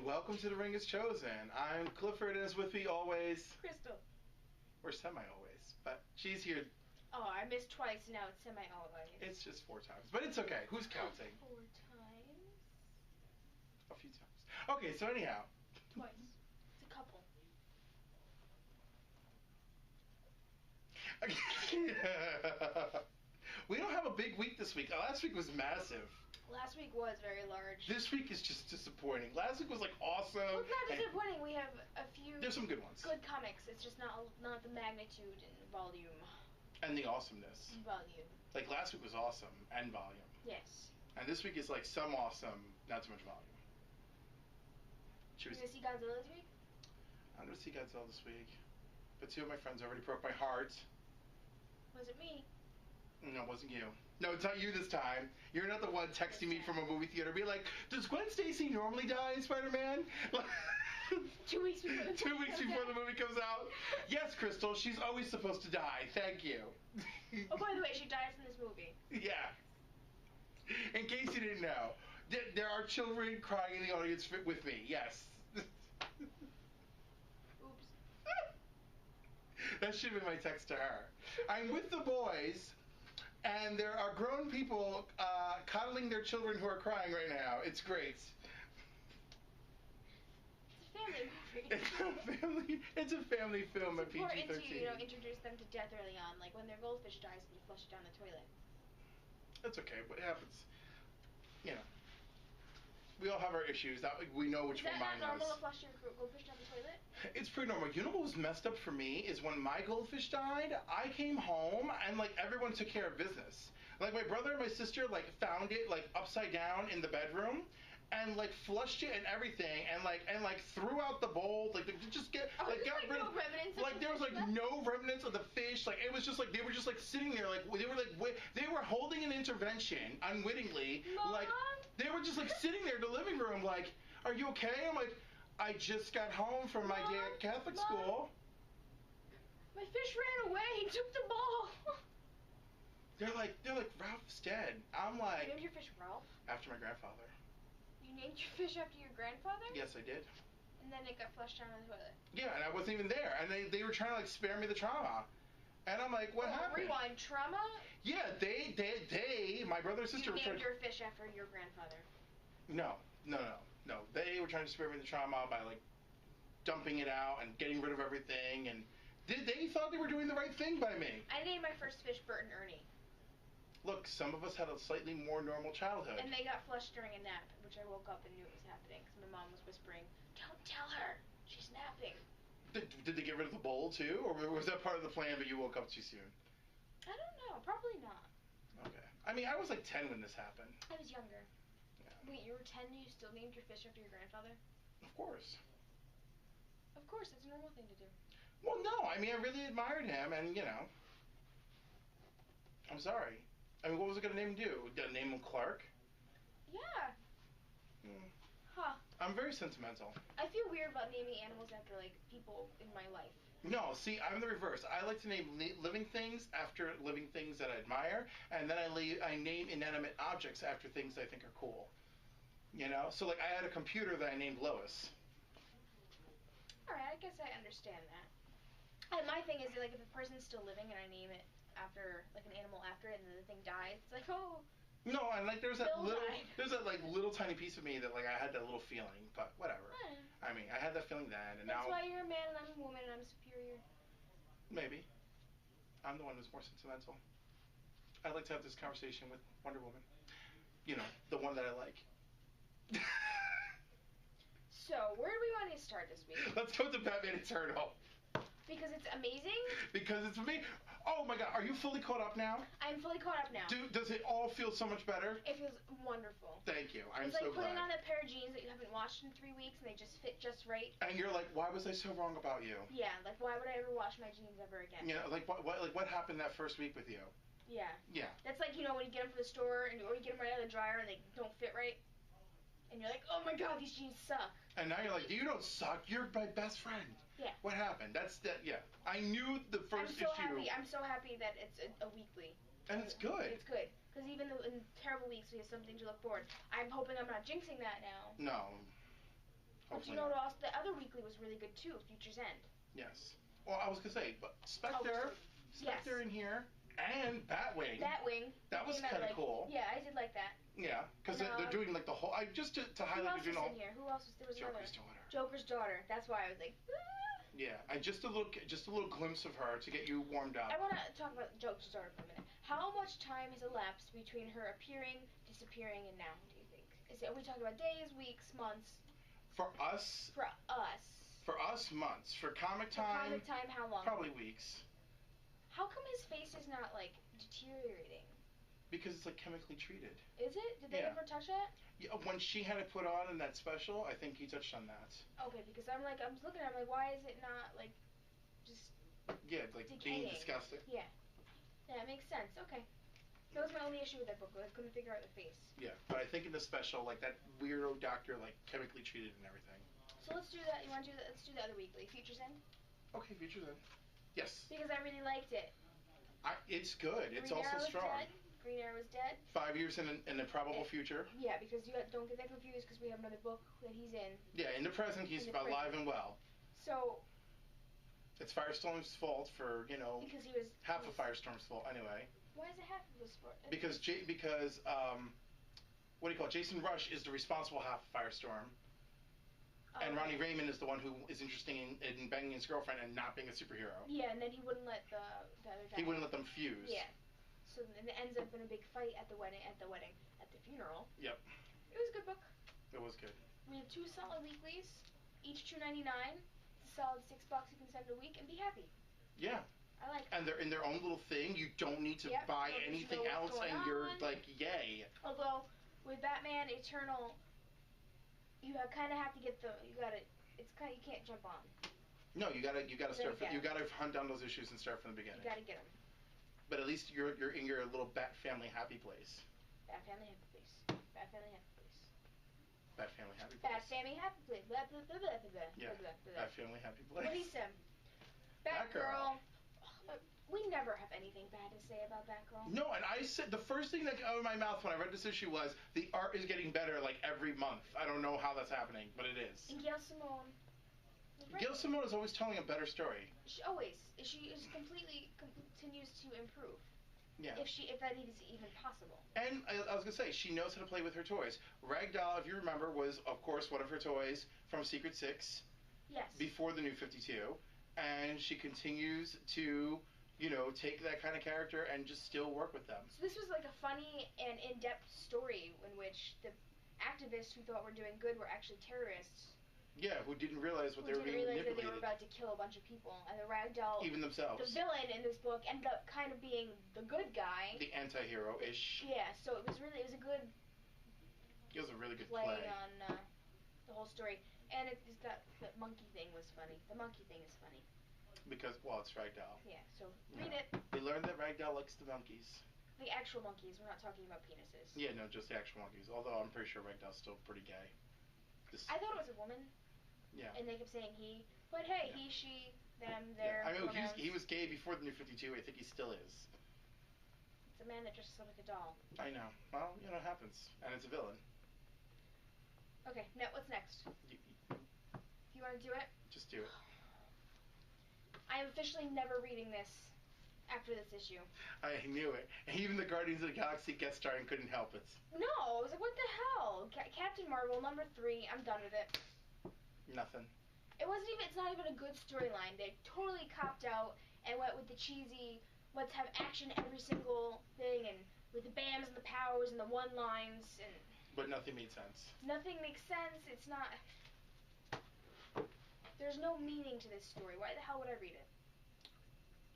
welcome to The Ring is Chosen. I'm Clifford, and is with me always. Crystal. Or semi-always, but she's here. Oh, I missed twice, now it's semi-always. It's just 4 times, but it's okay. Who's counting? 4 times? A few times. Okay, so anyhow. Twice. It's a couple. We don't have a big week this week. Last week was massive. Last week was very large. This week is just disappointing. Last week was like awesome. Well, it's not disappointing. We have a few. There's some good ones. Good comics. It's just not the magnitude and volume. And the awesomeness. Volume. Like last week was awesome and volume. Yes. And this week is like some awesome, not too much volume. You gonna see Godzilla this week? I'm gonna see Godzilla this week, but 2 of my friends already broke my heart. Was it me? No, it wasn't you. No, it's not you this time. You're not the one texting me from a movie theater. Be like, does Gwen Stacy normally die in Spider-Man? 2 weeks before. 2 weeks before the movie comes out. Yes, Crystal, she's always supposed to die. Thank you. Oh, by the way, she dies in this movie. Yeah. In case you didn't know, there are children crying in the audience with me. Yes. Oops. That should have been my text to her. I'm with the boys, and there are grown people coddling their children who are crying right now. It's great. It's a family movie. It's a family film at PG-13. It's important to, introduce them to death early on. Like when their goldfish dies and you flush it down the toilet. That's okay. What happens? We all have our issues. That we know which one mine is. Is that not normal to flush your goldfish down the toilet? It's pretty normal. You know what was messed up for me is when my goldfish died, I came home and like everyone took care of business. Like my brother and my sister like found it like upside down in the bedroom and like flushed it and everything and threw out the bowl, like they just got rid of no remnants. Like there was like no remnants of the fish. Like it was just like they were just like sitting there like they were holding an intervention unwittingly. Mom? Like they were just like sitting there in the living room like, are you okay? I'm like, I just got home from my day at Catholic school. My fish ran away. He took the ball. They're like Ralph's dead. I'm like. You named your fish Ralph? After my grandfather. You named your fish after your grandfather? Yes, I did. And then it got flushed down the toilet. Yeah, and I wasn't even there. And they were trying to like spare me the trauma. And I'm like, what happened? Rewind, trauma? Yeah, my brother and sister were named your fish after your grandfather. No. They were trying to spare me the trauma by like dumping it out and getting rid of everything. And they thought they were doing the right thing by me. I named my first fish Bert and Ernie. Look, some of us had a slightly more normal childhood. And they got flushed during a nap, which I woke up and knew it was happening because my mom was whispering, "Don't tell her, she's napping." Did they get rid of the bowl too, or was that part of the plan but you woke up too soon? I don't know, probably not. Okay. I mean, I was like 10 when this happened. I was younger. Yeah. Wait, you were 10 and you still named your fish after your grandfather? Of course. Of course, that's a normal thing to do. Well, no, I mean, I really admired him, and I'm sorry. I mean, what was I going to name him do? Did I name him Clark? Yeah. Huh. I'm very sentimental. I feel weird about naming animals after, like, people in my life. No, see, I'm the reverse. I like to name living things after living things that I admire, and then I name inanimate objects after things I think are cool. So, like, I had a computer that I named Lois. Alright, I guess I understand that. And my thing is, like, if a person's still living and I name it after, like, an animal after it, and then the thing dies, it's like, oh. No, and like there's that little tiny piece of me that like I had that little feeling, but whatever. I mean, I had that feeling then, and That's now. That's why you're a man and I'm a woman and I'm superior. Maybe. I'm the one who's more sentimental. I'd like to have this conversation with Wonder Woman. The one that I like. So, where do we want to start this week? Let's go to Batman Eternal. Because it's amazing? Because it's me. Oh my god, are you fully caught up now? I'm fully caught up now. Does it all feel so much better? It feels wonderful. Thank you. I'm so glad. It's like putting on a pair of jeans that you haven't washed in 3 weeks and they just fit just right. And you're like, why was I so wrong about you? Yeah, like why would I ever wash my jeans ever again? Like what happened that first week with you? Yeah. Yeah. That's like, when you get them from the store or you get them right out of the dryer and they don't fit right. And you're like, oh my god, these jeans suck. And now you're like, you don't suck. You're my best friend. Yeah. What happened? Yeah. I knew the first issue. I'm so happy that it's a weekly. And it's good. It's good. Because even in terrible weeks, we have something to look forward. I'm hoping I'm not jinxing that now. No. But you know what else? The other weekly was really good too, Future's End. Yes. Well, I was going to say, but Spectre in here, and Batwing. Batwing. That was kind of cool. Yeah, I did like that. Yeah, because they're doing like the whole. Just to highlight, Who else was in here? Who else was there? Was Joker's daughter. Joker's daughter. That's why I was like. Yeah, and just a little glimpse of her to get you warmed up. I want to talk about Joker's daughter for a minute. How much time has elapsed between her appearing, disappearing, and now? Do you think? Are we talking about days, weeks, months? For us. For us. For us, months. For comic time. For comic time, how long? Probably weeks. How come his face is not like deteriorating? Because it's like chemically treated. Is it? Did they ever touch that? Yeah, when she had it put on in that special, I think he touched on that. Okay, because I'm just looking at it, I'm like, why is it not like just like decaying? Being disgusting. Yeah. Yeah, it makes sense. Okay. That was my only issue with that book. I couldn't figure out the face. Yeah, but I think in the special, like that weirdo doctor, like chemically treated and everything. So let's do that. You want to do that? Let's do the other weekly. Future's End? Okay, Future's End. Yes. Because I really liked it. It's good. It's also strong. Green Arrow was dead. 5 years in a probable future. Yeah, because don't get that confused because we have another book that he's in. Yeah, in the present he's alive and well. So. It's Firestorm's fault for Because he was half of Firestorm's fault anyway. Why is it half of his fault? Because what do you call it? Jason Rush is the responsible half of Firestorm. And Ronnie Raymond is the one who is interested in banging his girlfriend and not being a superhero. Yeah, and then he wouldn't let the other guy. He wouldn't let them fuse. Yeah. So then it ends up in a big fight at the funeral. Yep. It was a good book. It was good. We have 2 solid weeklies, each $2.99. It's a solid $6 you can send a week and be happy. Yeah. I like it. And they're in their own little thing. You don't need to buy anything else, and you're like, yay. Although with Batman Eternal, you kind of have to get you can't jump on. No, you gotta start. You gotta hunt down those issues and start from the beginning. You gotta get them. But at least you're in your little Bat family happy place. Bat family happy place. Bat family happy place. Bat family happy place. Bat family happy place. Blah, blah, blah, blah, blah, Yeah. blah, blah, blah. Bat family happy place. Lisa. Batgirl. We never have anything bad to say about Batgirl. No, and I said the first thing that came out of my mouth when I read this issue was the art is getting better like every month. I don't know how that's happening, but it is. And Gail Simone. Gail Simone is always telling a better story. She continues to improve. Yeah. If that is even possible. And I was gonna say she knows how to play with her toys. Ragdoll, if you remember, was of course one of her toys from Secret Six. Yes. Before the New 52, and she continues to take that kind of character and just still work with them. So this was like a funny and in-depth story in which the activists who thought were doing good were actually terrorists. Yeah, who didn't realize what they were being manipulated. That they were about to kill a bunch of people, and the Ragdoll, even themselves, the villain in this book, ended up kind of being the good guy, the anti-hero-ish. Yeah, so it was a good. It was a really good play on the whole story, and it's got the monkey thing was funny. The monkey thing is funny. Because, it's Ragdoll. Yeah, so read it. We learned that Ragdoll likes the monkeys. The actual monkeys, we're not talking about penises. Yeah, no, just the actual monkeys. Although I'm pretty sure Ragdoll's still pretty gay. I thought it was a woman. Yeah. And they kept saying he. But hey, he, she, them, their. Yeah. I mean, he was gay before the New 52. I think he still is. It's a man that dresses up like a doll. I know. Well, it happens. And it's a villain. Okay, now what's next? You want to do it? Just do it. I am officially never reading this after this issue. I knew it. Even the Guardians of the Galaxy guest starring couldn't help it. No, I was like, what the hell? Captain Marvel, number 3, I'm done with it. Nothing. It's not even a good storyline. They totally copped out and went with the cheesy, let's have action every single thing, and with the bams and the powers and the one-lines. But nothing made sense. Nothing makes sense. It's not. There's no meaning to this story. Why the hell would I read it?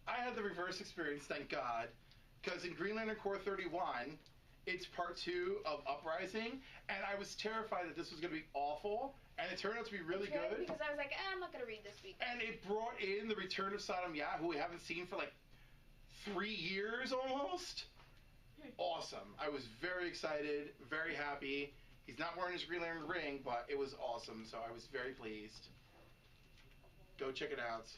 I had the reverse experience, thank God, because in Green Lantern Corps 31, it's part 2 of Uprising, and I was terrified that this was going to be awful, and it turned out to be really good. Because I was like, I'm not going to read this week. And it brought in the return of Saddam Yah, who we haven't seen for like 3 years almost. Awesome. I was very excited, very happy. He's not wearing his Green Lantern ring, but it was awesome, so I was very pleased. Go check it out,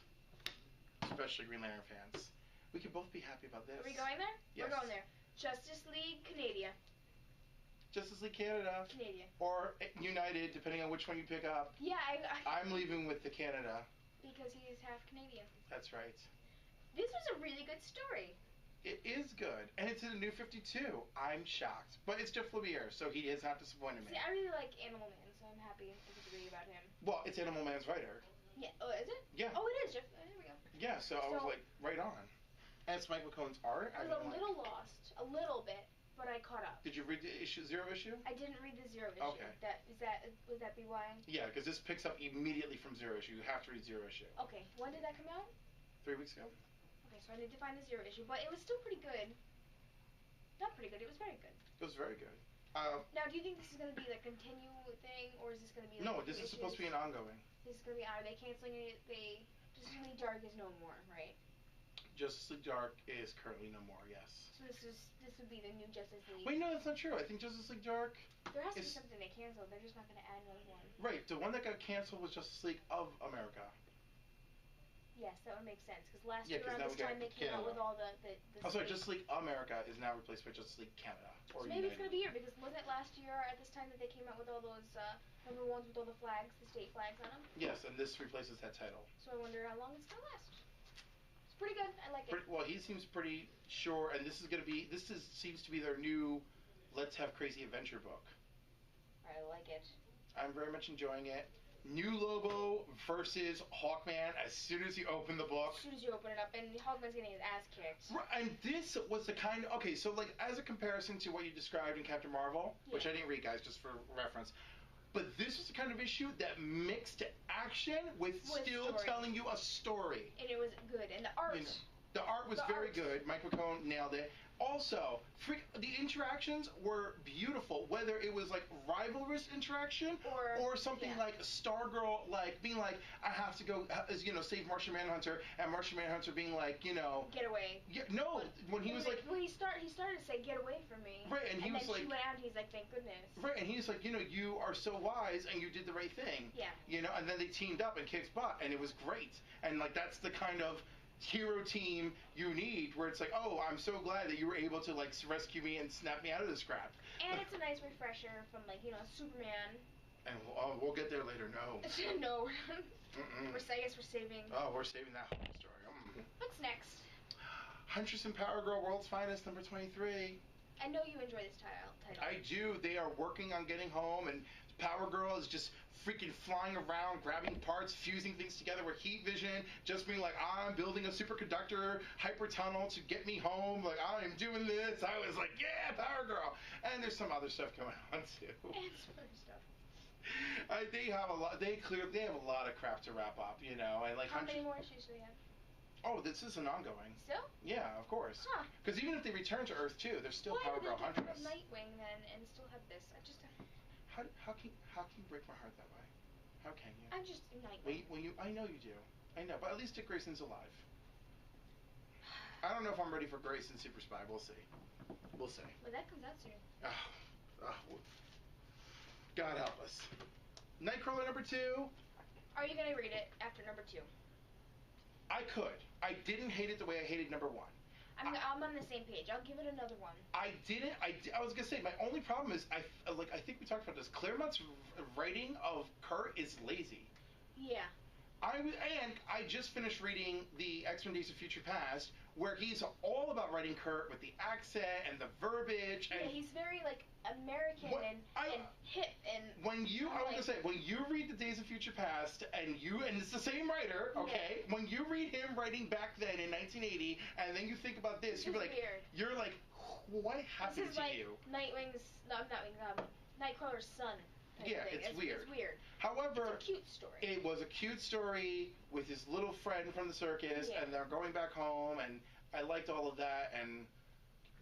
especially Green Lantern fans. We can both be happy about this. Are we going there? Yes. We're going there. Justice League Canada. Justice League Canada. Canadian. Or United, depending on which one you pick up. Yeah, I'm leaving with the Canada. Because he's half Canadian. That's right. This was a really good story. It is good, and it's in a New 52. I'm shocked, but it's Jeff Lemire, so he has not disappointed me. See, I really like Animal Man, so I'm happy to read about him. Well, it's Animal Man's writer. Yeah. Oh, is it? Yeah. Oh, it is. Jeff. Here we go. Yeah. So I was like, right on. And it's Mike McCone's art. I was a little lost, a little bit, but I caught up. Did you read the zero issue? I didn't read the zero issue. Okay. Would that be why? Yeah, because this picks up immediately from zero issue. You have to read zero issue. Okay. When did that come out? 3 weeks ago. Okay, so I need to find the zero issue, but it was still pretty good. Not pretty good. It was very good. It was very good. Now, do you think this is going to be the continue thing, or is this going to be like no, this is supposed to be an ongoing. This is going to be, are they canceling it? Justice League Dark is no more, right? Justice League Dark is currently no more, yes. So this would be the new Justice League. Wait, no, that's not true. I think Justice League Dark... There has to be something they canceled. They're just not going to add another one. Right, the one that got canceled was Justice League of America. Yes, that would make sense, because last year around this time they came out with all the Oh, sorry, Justice League America is now replaced by Justice League Canada. Or so maybe it's going to be here, because wasn't it last year at this time that they came out with all those number ones with all the flags, the state flags on them? Yes, and this replaces that title. So I wonder how long it's going to last. It's pretty good. I like it. Well, he seems pretty sure, and this seems to be their new Let's Have Crazy Adventure book. I like it. I'm very much enjoying it. New Lobo versus Hawkman as soon as you open the book. As soon as you open it up, and Hawkman's getting his ass kicked. Right, and this was the kind of... Okay, so like as a comparison to what you described in Captain Marvel, which I didn't read, guys, just for reference, but this was the kind of issue that mixed action with still story. telling you a story. And it was good. And the art... The art was very good. Mike McCone nailed it. Also, the interactions were beautiful, whether it was like rivalrous interaction or something like Stargirl, like being like, I have to go, save Martian Manhunter, and Martian Manhunter being like, get away. Yeah, no, when he was like, when he started to say, get away from me. Right, and he was like, she went out, and he's like, thank goodness. Right, and he's like, you are so wise, and you did the right thing. Yeah. And then they teamed up and kicked butt, and it was great, and like that's the kind of hero team you need, where it's like, oh, I'm so glad that you were able to like rescue me and snap me out of this crap. And it's a nice refresher from like Superman. And we'll get there later. No. No. I guess we're saving. Oh, we're saving that whole story. What's next? Huntress and Power Girl, World's Finest, number 23. I know you enjoy this title. I do. They are working on getting home, and Power Girl is just freaking flying around, grabbing parts, fusing things together with heat vision, just being like, I'm building a superconductor hyper tunnel to get me home, like, I'm doing this. I was like, yeah, Power Girl. And there's some other stuff going on, too. And some other stuff. They have a lot, they have a lot of crap to wrap up, and like... How many more issues do they have? Oh, this is an ongoing. Still? Yeah, of course. Huh. Because even if they return to Earth, too, there's still Power Girl Huntress. Why did they get rid of Nightwing, then, and still have this? How can you break my heart that way? How can you? I'm just Nightwing. I know you do. I know, but at least Dick Grayson's alive. I don't know if I'm ready for Grayson Super Spy. We'll see. We'll see. Well, that comes out soon. God help us. Nightcrawler number 2. Are you gonna read it after number 2? I could. I didn't hate it the way I hated number 1. I'm on the same page. I'll give it another one. I was gonna say my only problem is I think we talked about this. Claremont's writing of Kurt is lazy. Yeah. I just finished reading the X-Men Days of Future Past, where he's all about writing Kurt with the accent and the verbiage. And he's very like American and hip and. When you read the Days of Future Past and it's the same writer, okay? Yeah. When you read him writing back then in 1980, and then you think about this, you're like, what happened to you? Nightcrawler's son. Yeah, it's weird. It's weird. However, it's a cute story. It was a cute story with his little friend from the circus, and they're going back home, and I liked all of that, and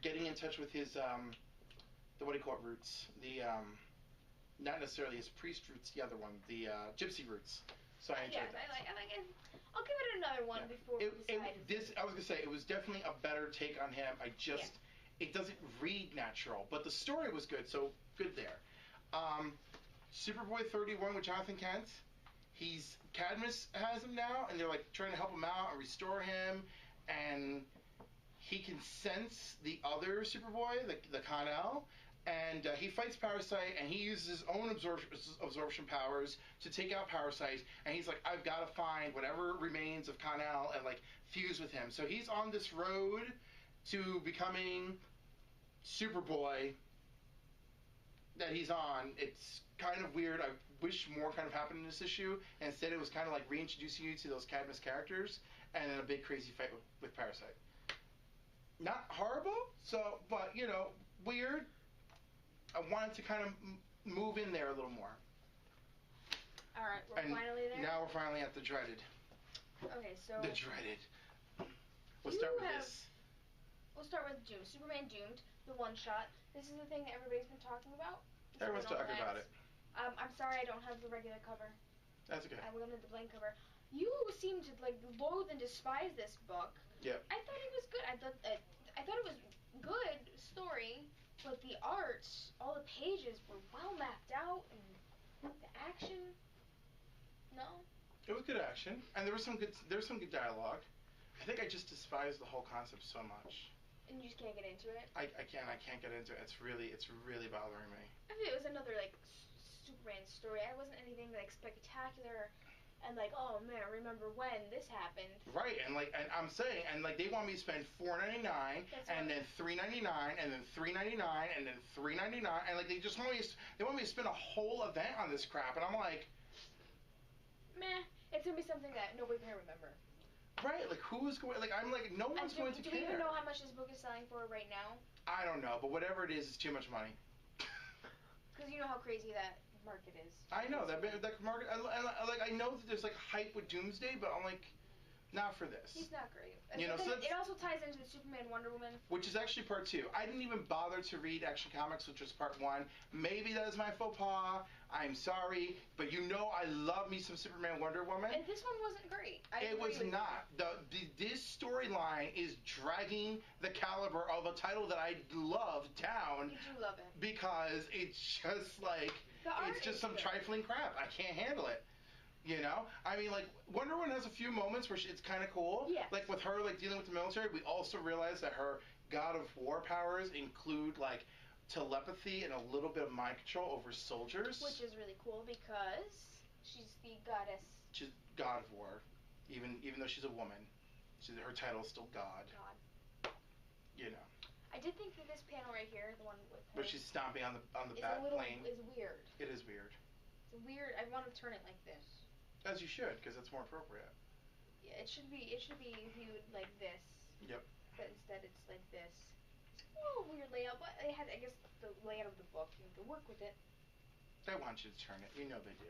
getting in touch with his, roots. Not necessarily his priest roots, the other one, the gypsy roots. So I enjoyed that. I like it. I'll give it another one before we decide. I was going to say, it was definitely a better take on him. It doesn't read natural, but the story was good, so good there. Superboy 31 with Jonathan Kent. Cadmus has him now, and they're like trying to help him out and restore him, and he can sense the other Superboy, the Con-El, And he fights Parasite, and he uses his own absorption powers to take out Parasite. And he's like, I've got to find whatever remains of Kal-El and like fuse with him. So he's on this road to becoming Superboy that he's on. It's kind of weird. I wish more kind of happened in this issue. And instead, it was kind of like reintroducing you to those Cadmus characters, and then a big crazy fight with Parasite. Not horrible, but weird. I wanted to kind of move in there a little more. All right, we're finally there. Now we're finally at the dreaded. Okay, so the dreaded. We'll start with this. We'll start with Doom. Superman Doomed, the one shot. This is the thing that everybody's been talking about. Everyone's talking about it. I'm sorry I don't have the regular cover. That's okay. I wanted the blank cover. You seem to like loathe and despise this book. Yep. I thought it was good. I thought it was good story, but the art, all the pages were well mapped out, and the action. No. It was good action, and there was some good dialogue. I think I just despise the whole concept so much. And you just can't get into it. I can't get into it. It's really bothering me. I mean, it was another like Superman story. It wasn't anything like spectacular. And like, oh man, remember when this happened? Right, and I'm saying, and like they want me to spend $4.99, and then $3.99, and then $3.99, and then $3.99, and like they want me to spend a whole event on this crap, and I'm like, meh, it's gonna be something that nobody can remember. Right, like who's going? Like I'm like no one's going to care. Do we even know how much this book is selling for right now? I don't know, but whatever it is, it's too much money. Because you know how crazy that market is. I know that market. I know that there's like hype with Doomsday, but I'm like, not for this. He's not great. So it also ties into the Superman Wonder Woman, which is actually part 2. I didn't even bother to read Action Comics, which was part 1. Maybe that is my faux pas. I'm sorry, but I love me some Superman Wonder Woman. And this one wasn't great. It was not. This storyline is dragging the caliber of a title that I love down. You do love it. Because it's just like it's just some trifling crap. I can't handle it. I mean, like Wonder Woman has a few moments where it's kind of cool. Yes. Like with her, like dealing with the military. We also realize that her God of War powers include like telepathy and a little bit of mind control over soldiers. Which is really cool because she's the goddess. She's God of War, even though she's a woman. Her title is still God. God. I did think that this panel right here, the one with her, where she's stomping on the bat plane, is weird. It is weird. It's weird. I want to turn it like this. As you should, because it's more appropriate. Yeah, it should be viewed like this. Yep. But instead it's like this. It's a little weird layout, but it has, I guess, the layout of the book. You have to work with it. They want you to turn it. You know they do.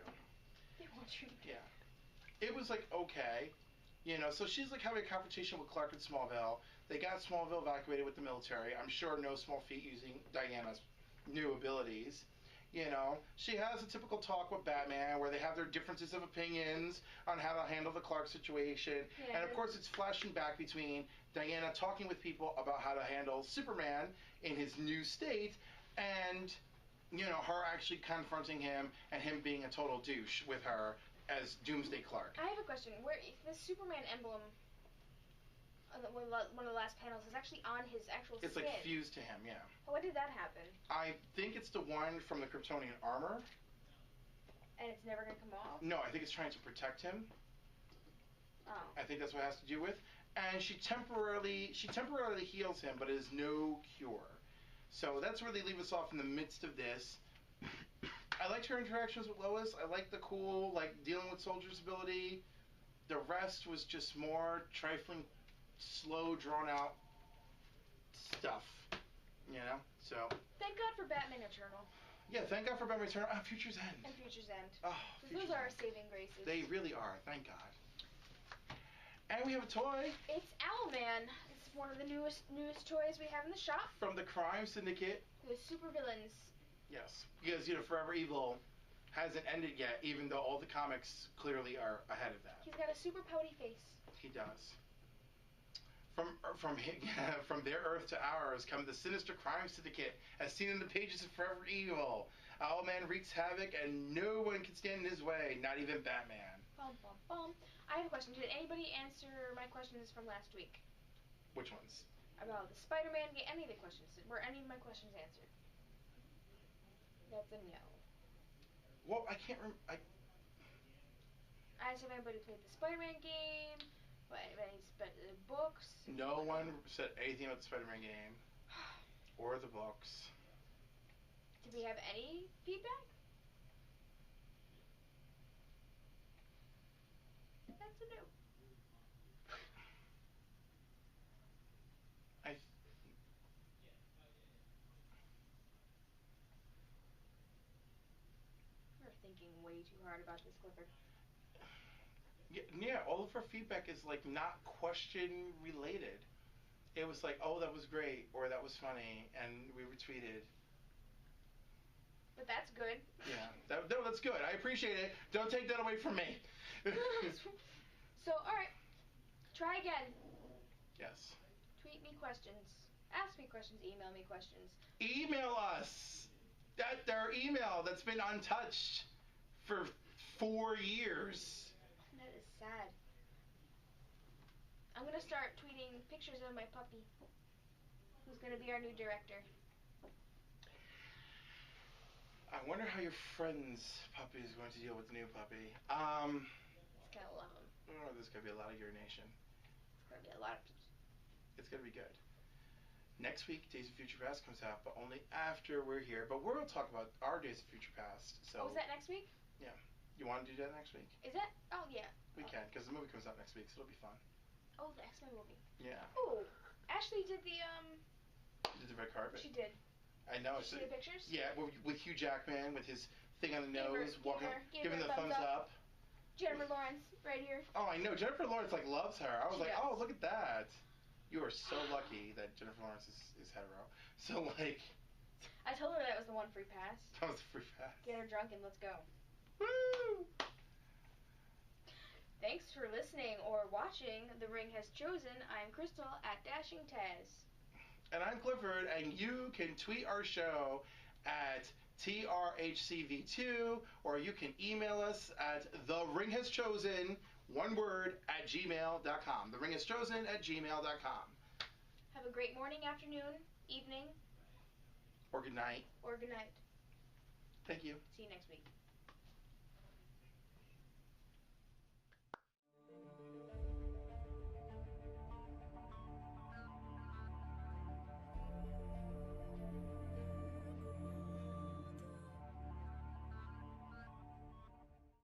They want you to. Yeah. It was like okay. So she's like having a confrontation with Clark in Smallville. They got Smallville evacuated with the military. I'm sure no small feat using Diana's new abilities. She has a typical talk with Batman where they have their differences of opinions on how to handle the Clark situation. Yeah, and of course it's flashing back between Diana talking with people about how to handle Superman in his new state and, her actually confronting him and him being a total douche with her as Doomsday Clark. I have a question. Where the Superman emblem on one of the last panels is actually on his actual skin. It's like fused to him, yeah. When did that happen? I think it's the one from the Kryptonian armor. And it's never going to come off? No, I think it's trying to protect him. Oh. I think that's what it has to do with. And she temporarily heals him, but it is no cure. So that's where they leave us off in the midst of this. I liked her interactions with Lois. I liked the cool, like, dealing with Soldier's ability. The rest was just more trifling, slow, drawn-out stuff. So. Thank God for Batman Eternal. Yeah, thank God for Batman Eternal. Future's End. And Future's End. Oh, those are our saving graces. They really are. Thank God. And we have a toy. It's Owlman. It's one of the newest toys we have in the shop. From the Crime Syndicate. The supervillains. Yes, because Forever Evil hasn't ended yet, even though all the comics clearly are ahead of that. He's got a super pouty face. He does. From their Earth to ours come the sinister crime syndicate, as seen in the pages of Forever Evil. Owlman wreaks havoc, and no one can stand in his way, not even Batman. Bum, bum, bum. I have a question. Did anybody answer my questions from last week? Which ones? About the Spider-Man game. Any of the questions. Were any of my questions answered? That's a no. Well, I can't remember. I asked if anybody played the Spider-Man game, but anybody spent the books. No one said anything about the Spider-Man game or the books. Did we have any feedback? That's a no. We're thinking way too hard about this, Clifford. Yeah, all of our feedback is like not question related. It was like, oh, that was great, or that was funny, and we retweeted. But that's good. Yeah, no, that's good. I appreciate it. Don't take that away from me. So, all right, try again. Yes. Tweet me questions. Ask me questions. Email me questions. Email us. Our email that's been untouched for 4 years. That is sad. I'm gonna start tweeting pictures of my puppy, who's gonna be our new director. I wonder how your friend's puppy is going to deal with the new puppy. He's gonna love him. Oh, there's gonna be a lot of urination. It's gonna be a lot of pee. It's gonna be good. Next week, Days of Future Past comes out, but only after we're here. But we'll talk about our Days of Future Past. So. Oh, is that next week? Yeah. You want to do that next week? Is that? Oh, yeah. We can, because the movie comes out next week, so it'll be fun. Oh, the X-Men movie. Yeah. Oh, Ashley did the, She did the red carpet. She did. I know. Did you see the pictures? Yeah, with Hugh Jackman, with his thing on the nose, giving the thumbs up. Jennifer Lawrence, right here. Oh, I know. Jennifer Lawrence, like, loves her. I was like, does. oh, look at that. You are so lucky that Jennifer Lawrence is hetero. So, like... I told her that was the one free pass. That was a free pass. Get her drunk and let's go. Woo! Thanks for listening or watching The Ring Has Chosen. I'm Crystal at Dashing Taz. And I'm Clifford, and you can tweet our show at TRHCV2, or you can email us at theringhaschchosen, one word, at gmail.com. theringhaschchosen@gmail.com. Have a great morning, afternoon, evening. Or good night. Or good night. Thank you. See you next week.